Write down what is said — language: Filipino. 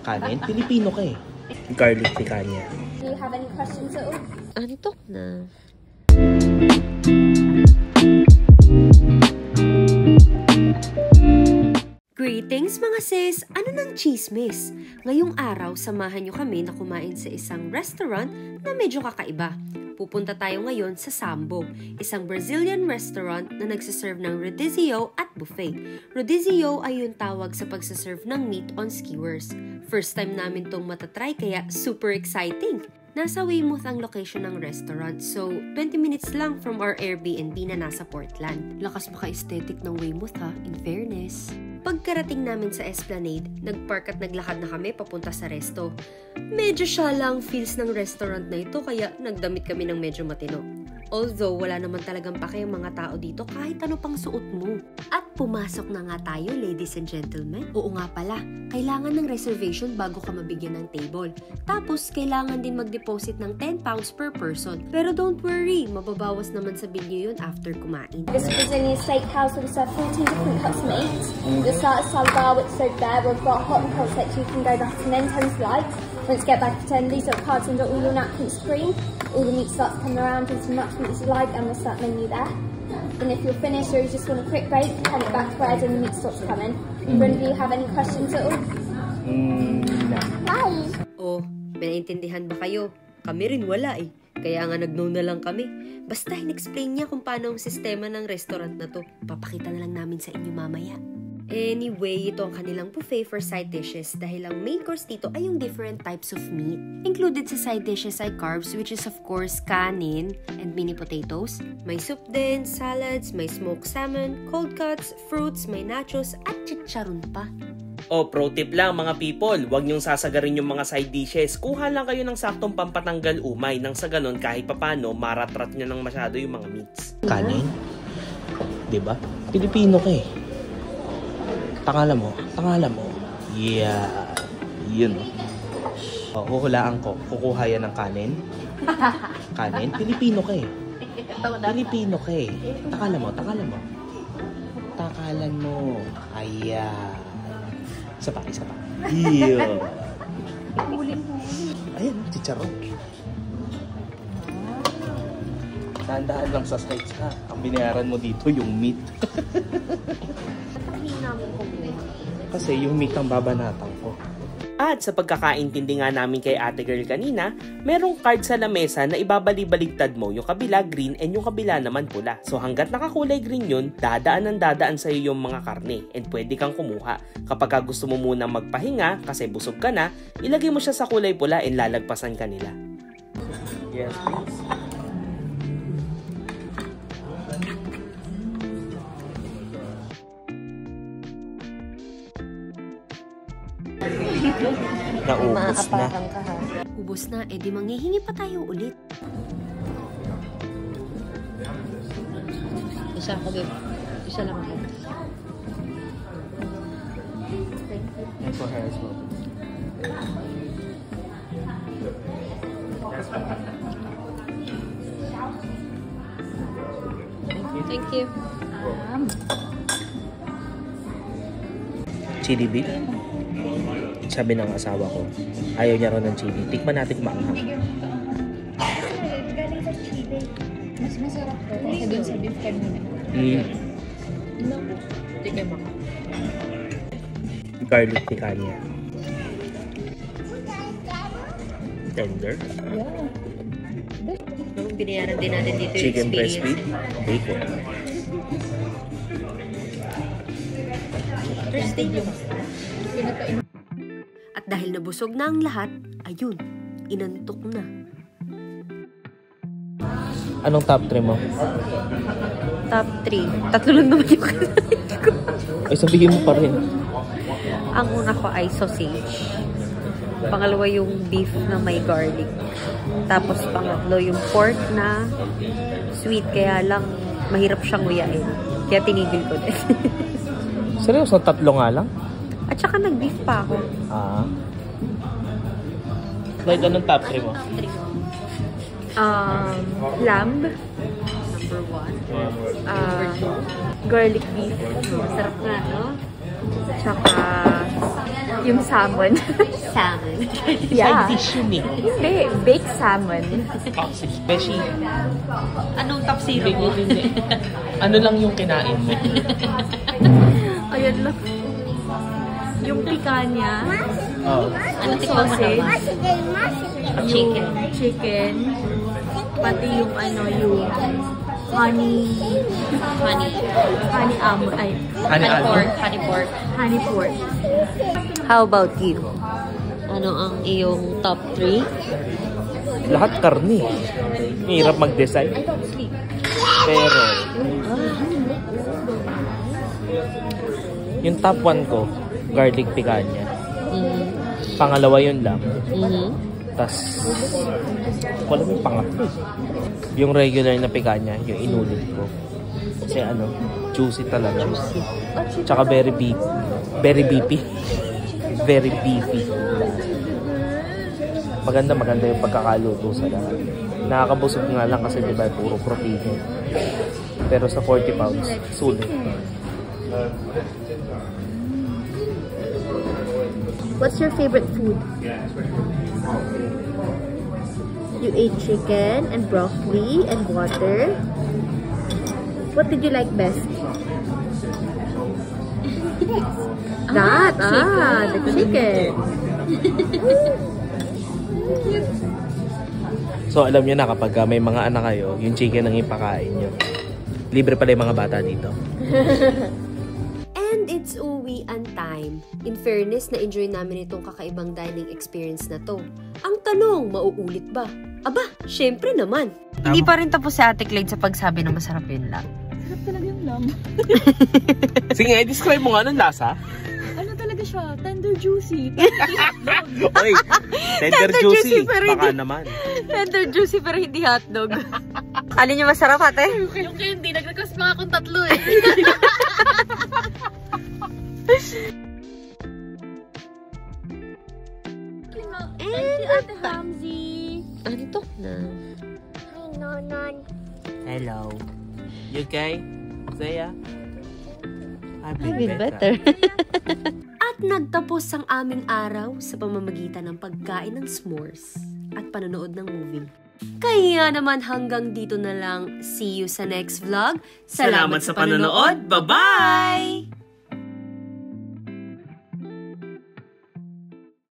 Kanin? Pilipino ka eh. Garlic picanha. Do you have any questions at all? Antok na. Greetings mga sis! Ano ng chismis? Ngayong araw, samahan nyo kami na kumain sa isang restaurant na medyo kakaiba. Pupunta tayo ngayon sa Sambo, isang Brazilian restaurant na nagsaserve ng rodizio at buffet. Rodizio ay yung tawag sa pagsaserve ng meat on skewers. First time namin tong matatry kaya super exciting! Nasa Weymouth ang location ng restaurant, so 20 minutes lang from our Airbnb na nasa Portland. Lakas maka-aesthetic ng Weymouth ha, in fairness. Pagkarating namin sa Esplanade, nagpark at naglakad na kami papunta sa resto. Medyo siya lang feels ng restaurant na ito kaya nagdamit kami ng medyo matino. Although wala naman talagang pake ang mga tao dito kahit ano pang suot mo. At pumasok na nga tayo, ladies and gentlemen. Oo nga pala, kailangan ng reservation bago ka mabigyan ng table. Tapos, kailangan din mag-deposit ng 10 pounds per person. Pero don't worry, mababawas naman sa bill yun after kumain. This Brazilian steakhouse will serve 14 different cuts of meat. The starter salad bar, which is over there, we've got hot and cold section, you can go back and then turn to lights. Once you get back to 10, these little cards under all your napkin screen. All the meat starts coming around as much meat as you like, and the start menu there. And if you're finished or you just want a quick break, hand it back to bread and the meat starts coming. Brenda, do you have any questions at all? No. Bye! Oh, may naintindihan ba kayo? Kami rin wala eh. Kaya nga nag-no na lang kami. Basta in-explain niya kung paano ang sistema ng restaurant na to. Papakita na lang namin sa inyo mamaya. Anyway, ito ang kanilang buffet for side dishes dahil ang main course dito ay yung different types of meat. Included sa side dishes ay carbs, which is of course kanin and mini potatoes. May soup din, salads, may smoked salmon, cold cuts, fruits, may nachos at chicharon pa. Oh, pro tip lang mga people, huwag niyong sasagarin yung mga side dishes. Kuha lang kayo ng saktong pampatanggal umay nang sa ganun kahit papano maratrat niyo ng masyado yung mga meats. Kanin? Diba? Pilipino ka eh. Tangalan mo. Yeah. Yun. Oh, huhulaan ko. Kukuha yan ng kanin. Kanin? Pilipino ka eh. Pilipino ka eh. Takalan mo. Takalan mo. Ayan. Isa pa. Yeah. Ayan, chicharon. Dahan-dahan lang sa sides ha. Ang binayaran mo dito yung meat. Kasi yung meat ang babanatan ko. At sa pagkakaintindi nga namin kay ate girl kanina, merong card sa lamesa na ibabali-baligtad mo yung kabila green and yung kabila naman pula. So hanggat nakakulay green yun, dadaan sa iyo yung mga karne and pwede kang kumuha. Kapag gusto mo munang magpahinga kasi busog ka na, ilagay mo siya sa kulay pula and lalagpasan ka nila. Yes, please. Naubos na. Ubos na, edi manghihingi pa tayo ulit. Isa ako, babe. Isa lang ako. And for her as well. Thank you. Chili beef. Sabi ng asawa ko, ayaw niya rin ng chili. Tikman natin kung maanghang. Galing sa chili. Mas masarap to. Kasi doon sa beef kanina. Tignan mo. Garlic picanha. Tender. Yeah. Nung binayaran din natin dito yung Chicken breast experience. beef. Bacon. Thursday yung At dahil nabusog na ang lahat, ayun, inantok na. Anong top 3 mo? Top 3. Tatlo lang naman yung kanalit ko. Ay, sabihin mo pa rin. Ang una ko ay sausage. Pangalawa yung beef na may garlic. Tapos pangatlo yung pork na sweet. Kaya lang, mahirap siyang nguyain. Kaya tinigil ko din. Seryoso, 3 nga lang? At saka nag-beef pa ako. Ah. Like, anong top 3 mo? Lamb. Number 1. Garlic beef. Masarap nga, no? Tsaka yung salmon. Salmon. Yeah. Side dish yun eh. Hindi, baked salmon. Toxic. Beshi. Anong top zero mo? Ano lang yung kinain mo? Ayan lang. Yung picanha. Oh. Ano tikman mo naman? Chicken. Chicken. Pati yung yung honey pork. How about you? Ano ang iyong top 3? Lahat karni. Hirap mag-decide. Pero, yung top 1 ko, garlic picanha. Pangalawa yun lang. Tas, wala yung pangatlo. Yung regular na picanha, yung inulit ko. Kasi juicy talaga. Tsaka very beefy. Very beefy. Very beefy. Maganda yung pagkakaluto sa lahat. Nakakabusog nga lang kasi diba puro protein. Pero sa 40 pounds, sulit. What's your favorite food? You ate chicken and broccoli and water. What did you like best? The chicken. So alam nyo na kapag may mga anak kayo, yung chicken ang ipakain nyo. Libre pala yung mga bata dito. And it's uwian time. In fairness, na-enjoy namin itong kakaibang dining experience na to. Ang tanong, mauulit ba? Aba, syempre naman. Hindi pa rin tapos si Ate Clyde sa pagsabi na masarap yun lang. Sarap talaga yung lamb. Sige, describe mo nga ng lasa. Ano talaga siya? Tender juicy. Oy, tender juicy. Baka naman. Tender juicy pero hindi hotdog. Alin yung masarap, ate? Yung candy, nag-request pa akong 3 eh. And Ate Hamzy. antok na. Hi, Nonon. Hello. You okay? Zaya? I've I've been better. At nagtapos ang aming araw sa pamamagitan ng pagkain ng s'mores at panonood ng movie. Kaya naman hanggang dito na lang. See you sa next vlog. Salamat sa panonood. Bye-bye!